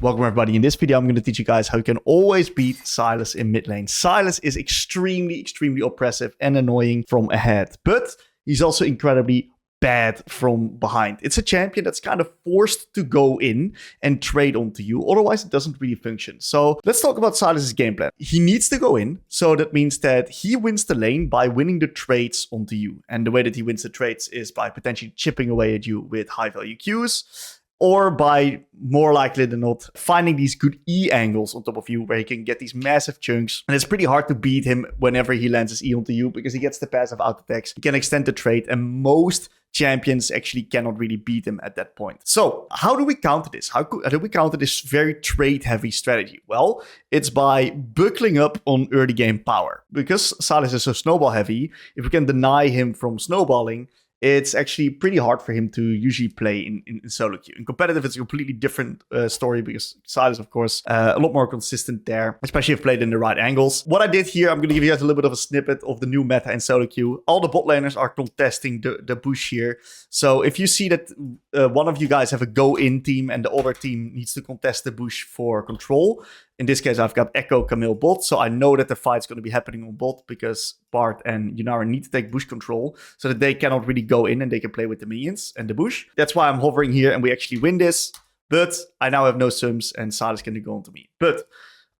Welcome everybody. In this video, I'm going to teach you guys how you can always beat Sylas in mid lane. Sylas is extremely oppressive and annoying from ahead, but he's also incredibly bad from behind. It's a champion that's kind of forced to go in and trade onto you. Otherwise, it doesn't really function. So let's talk about Sylas' game plan. He needs to go in. So that means that he wins the lane by winning the trades onto you. And the way that he wins the trades is by potentially chipping away at you with high value Qs, or by, more likely than not, finding these good E angles on top of you where he can get these massive chunks. And it's pretty hard to beat him whenever he lands his E onto you because he gets the passive out attacks. He can extend the trade, and most champions actually cannot really beat him at that point. So how do we counter this? How do we counter this very trade-heavy strategy? Well, it's by buckling up on early game power. Because Sylas is so snowball heavy, if we can deny him from snowballing, it's actually pretty hard for him to usually play in solo queue. In competitive, it's a completely different story because Sylas, of course, a lot more consistent there, especially if played in the right angles. What I did here, I'm going to give you guys a little bit of a snippet of the new meta in solo queue. All the bot laners are contesting the bush here. So if you see that one of you guys have a go-in team and the other team needs to contest the bush for control, in this case, I've got Echo, Camille, bot, so I know that the fight's going to be happening on bot because Bart and Yunara need to take bush control so that they cannot really go in and they can play with the minions and the bush. That's why I'm hovering here and we actually win this, but I now have no sums and Sylas can go on to me. But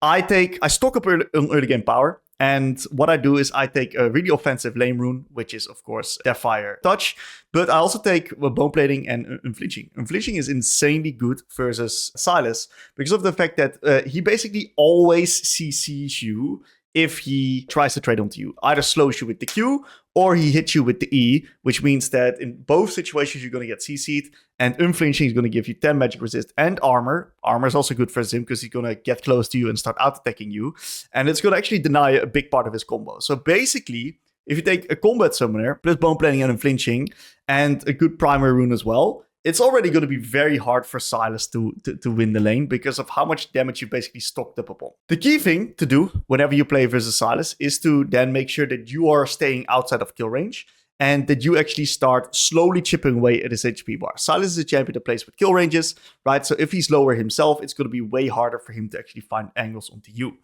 I stock up on early game power. And what I do is I take a really offensive lane rune, which is, of course, Deathfire Touch. But I also take bone plating and unflinching. Unflinching is insanely good versus Sylas because of the fact that he basically always CCs you if he tries to trade onto you. Either slows you with the Q or he hits you with the E, which means that in both situations you're going to get CC'd, and unflinching is going to give you 10 magic resist and armor. Armor is also good for him because he's going to get close to you and start out-attacking you, and it's going to actually deny a big part of his combo. So basically, if you take a combat summoner, plus bone plating and unflinching, and a good primary rune as well, it's already going to be very hard for Sylas to win the lane because of how much damage you basically stocked up upon. The key thing to do whenever you play versus Sylas is to then make sure that you are staying outside of kill range and that you actually start slowly chipping away at his HP bar. Sylas is a champion that plays with kill ranges, right? So if he's lower himself, it's going to be way harder for him to actually find angles onto you.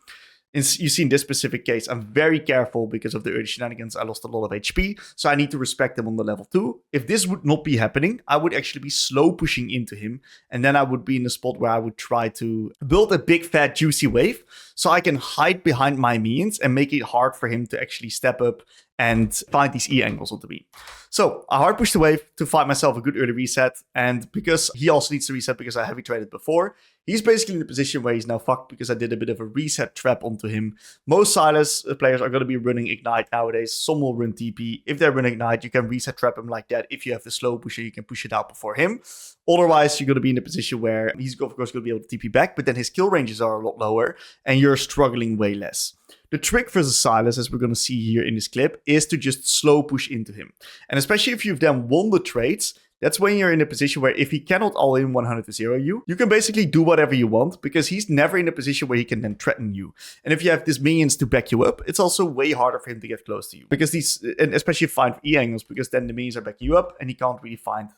You see, in this specific case, I'm very careful because of the early shenanigans. I lost a lot of HP, so I need to respect him on the level 2. If this would not be happening, I would actually be slow pushing into him, and then I would be in a spot where I would try to build a big, fat, juicy wave so I can hide behind my minions and make it hard for him to actually step up and find these E angles onto me. So I hard pushed the wave to find myself a good early reset, and because he also needs to reset because I heavy traded before, he's basically in a position where he's now fucked because I did a bit of a reset trap onto him. Most Sylas players are going to be running Ignite nowadays. Some will run TP. If they run Ignite, you can reset trap him like that. If you have the slow pusher, you can push it out before him. Otherwise, you're going to be in a position where he's, of course, going to be able to TP back, but then his kill ranges are a lot lower, and you're struggling way less. The trick versus Sylas, as we're going to see here in this clip, is to just slow push into him. And especially if you've then won the trades, that's when you're in a position where if he cannot all in 100 to 0 you, you can basically do whatever you want because he's never in a position where he can then threaten you. And if you have these minions to back you up, it's also way harder for him to get close to you because and especially find E angles because then the minions are backing you up and he can't really find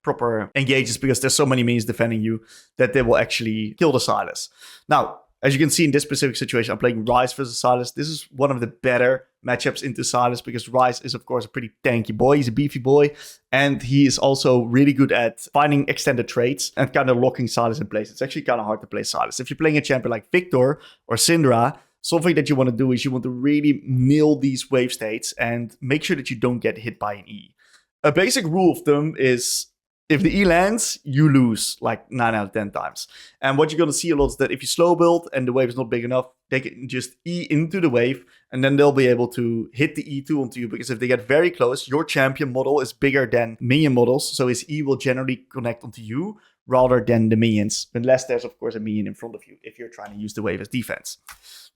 proper engages because there's so many minions defending you that they will actually kill the Sylas. Now, as you can see in this specific situation, I'm playing Ryze versus Sylas. This is one of the better matchups into Sylas because Ryze is, of course, a pretty tanky boy. He's a beefy boy. And he is also really good at finding extended trades and kind of locking Sylas in place. It's actually kind of hard to play Sylas. If you're playing a champion like Victor or Syndra, something that you want to do is you want to really nail these wave states and make sure that you don't get hit by an E. A basic rule of thumb is if the E lands, you lose like 9 out of 10 times. And what you're going to see a lot is that if you slow build and the wave is not big enough, they can just E into the wave and then they'll be able to hit the E2 onto you because if they get very close, your champion model is bigger than minion models. So his E will generally connect onto you rather than the minions, unless there's, of course, a minion in front of you if you're trying to use the wave as defense.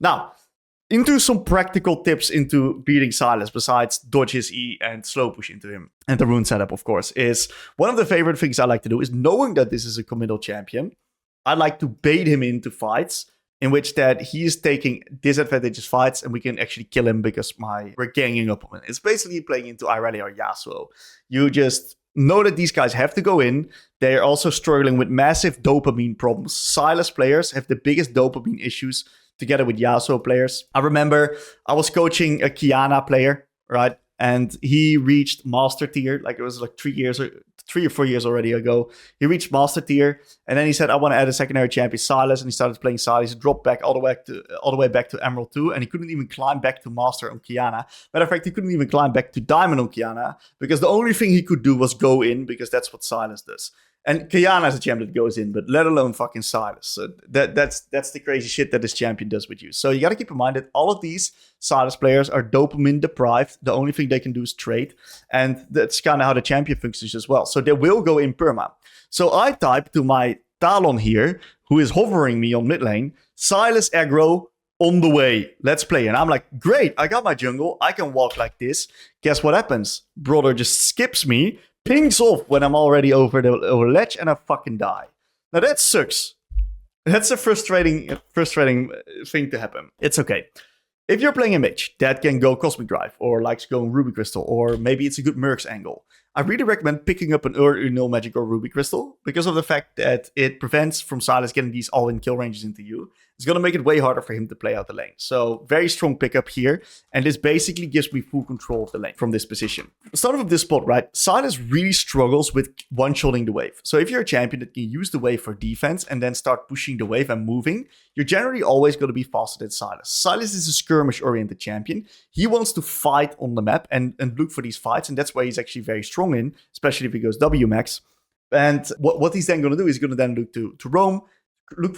Now, into some practical tips into beating Sylas besides dodge his E and slow push into him. And the rune setup, of course, is one of the favorite things I like to do is knowing that this is a committal champion. I like to bait him into fights in which that he is taking disadvantageous fights and we can actually kill him because we're ganging up on him. It's basically playing into Irelia or Yasuo. You just know that these guys have to go in. They are also struggling with massive dopamine problems. Sylas players have the biggest dopamine issues together with Yasuo players. I remember I was coaching a Qiyana player, right? And he reached master tier, like it was like 3 or 4 years already ago. He reached master tier, and then he said, I want to add a secondary champion, Sylas, and he started playing Sylas. He dropped back all the way back to Emerald 2, and he couldn't even climb back to master on Qiyana. Matter of fact, he couldn't even climb back to diamond on Qiyana, because the only thing he could do was go in, because that's what Sylas does. And Qiyana is a champion that goes in, but let alone fucking Sylas. So that's the crazy shit that this champion does with you. So you got to keep in mind that all of these Sylas players are dopamine deprived. The only thing they can do is trade. And that's kind of how the champion functions as well. So they will go in perma. So I type to my Talon here, who is hovering me on mid lane, Sylas aggro on the way. Let's play. And I'm like, great, I got my jungle. I can walk like this. Guess what happens? Brother just skips me, pings off when I'm already over the ledge, and I fucking die. Now that sucks. That's a frustrating thing to happen. It's okay. If you're playing a mage that can go Cosmic Drive, or likes going Ruby Crystal, or maybe it's a good Mercs angle, I really recommend picking up an early Null Magic or Ruby Crystal, because of the fact that it prevents from Sylas getting these all-in kill ranges into you. It's going to make it way harder for him to play out the lane. So very strong pickup here. And this basically gives me full control of the lane from this position. Starting from this spot, right? Sylas really struggles with one-shotting the wave. So if you're a champion that can use the wave for defense and then start pushing the wave and moving, you're generally always going to be faster than Sylas. Sylas is a skirmish-oriented champion. He wants to fight on the map and look for these fights. And that's why he's actually very strong in, especially if he goes W max. And what he's then going to do is going to then look to roam, look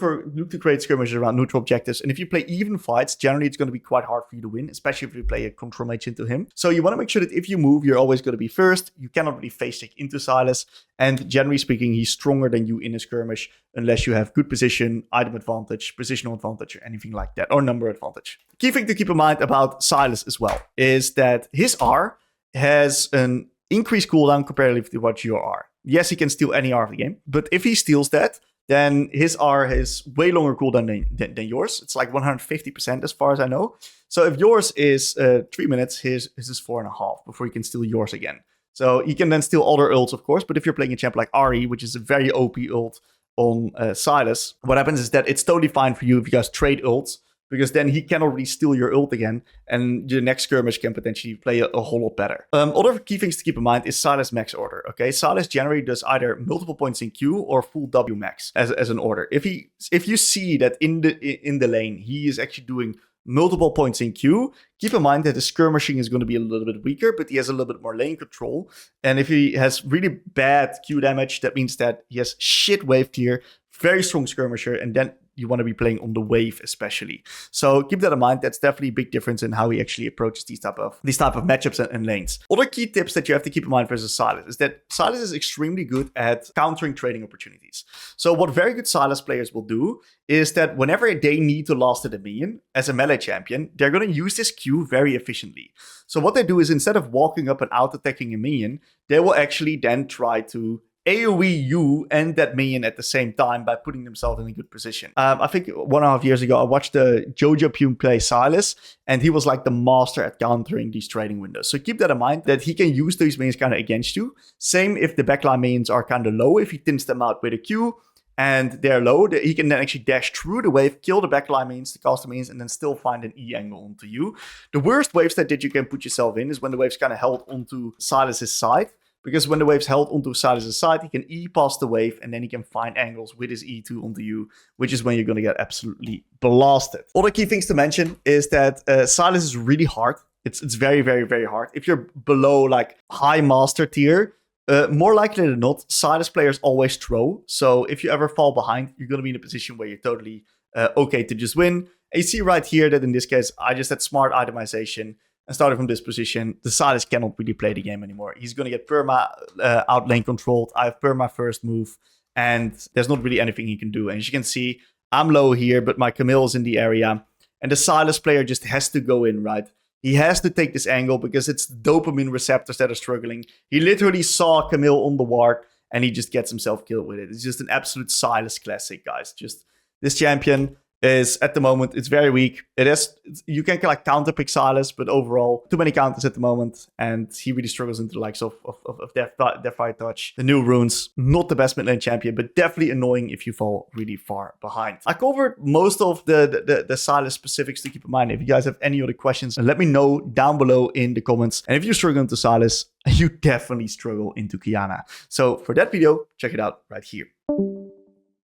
to create skirmishes around neutral objectives. And if you play even fights, generally it's going to be quite hard for you to win, especially if you play a control mage into him. So you want to make sure that if you move, you're always going to be first. You cannot really face check into Sylas. And generally speaking, he's stronger than you in a skirmish unless you have good position, item advantage, positional advantage, or anything like that, or number advantage. Key thing to keep in mind about Sylas as well is that his R has an increased cooldown comparatively to what your R. Yes, he can steal any R of the game, but if he steals that, then his R has way longer cooldown than yours. It's like 150% as far as I know. So if yours is 3 minutes, his is 4.5 before he can steal yours again. So he can then steal other ults, of course. But if you're playing a champ like Ahri, which is a very OP ult on Sylas, what happens is that it's totally fine for you if you guys trade ults, because then he cannot really steal your ult again, and the next skirmish can potentially play a whole lot better. Other key things to keep in mind is Sylas max order. Okay, Sylas generally does either multiple points in Q or full W max as an order. If you see that in the lane he is actually doing multiple points in Q, keep in mind that the skirmishing is going to be a little bit weaker, but he has a little bit more lane control. And if he has really bad Q damage, that means that he has shit wave tier, very strong skirmisher, and then you want to be playing on the wave especially. So keep that in mind. That's definitely a big difference in how he actually approaches these type of matchups and lanes. Other key tips that you have to keep in mind versus Sylas is that Sylas is extremely good at countering trading opportunities. So what very good Sylas players will do is that whenever they need to last a minion as a melee champion, they're going to use this Q very efficiently. So what they do is instead of walking up and out attacking a minion, they will actually then try to AoE you and that minion at the same time by putting themselves in a good position. I think 1.5 years ago, I watched the Jojo Pune play Sylas, and he was like the master at countering these trading windows. So keep that in mind, that he can use these minions kind of against you. Same if the backline minions are kind of low, if he thins them out with a Q and they're low, he can then actually dash through the wave, kill the backline minions, the caster minions, and then still find an E angle onto you. The worst wave state that you can put yourself in is when the wave's kind of held onto Sylas' side. Because when the wave's held onto Sylas' side, he can E past the wave, and then he can find angles with his E2 onto you, which is when you're going to get absolutely blasted. Other key things to mention is that Sylas is really hard. It's very, very, very hard. If you're below like high master tier, more likely than not, Sylas players always throw. So if you ever fall behind, you're going to be in a position where you're totally okay to just win. And you see right here that in this case, I just had smart itemization. And starting from this position, the Sylas cannot really play the game anymore. He's going to get perma out lane controlled. I have perma first move, and there's not really anything he can do. And as you can see, I'm low here, but my Camille is in the area. And the Sylas player just has to go in, right? He has to take this angle because it's dopamine receptors that are struggling. He literally saw Camille on the ward, and he just gets himself killed with it. It's just an absolute Sylas classic, guys. Just this champion is at the moment, it's very weak. You can like counter pick Sylas, but overall, too many counters at the moment. And he really struggles into the likes of Deathfire Touch. The new runes, not the best mid lane champion, but definitely annoying if you fall really far behind. I covered most of the Sylas specifics to keep in mind. If you guys have any other questions, let me know down below in the comments. And if you're struggling to Sylas, you definitely struggle into Qiyana. So for that video, check it out right here.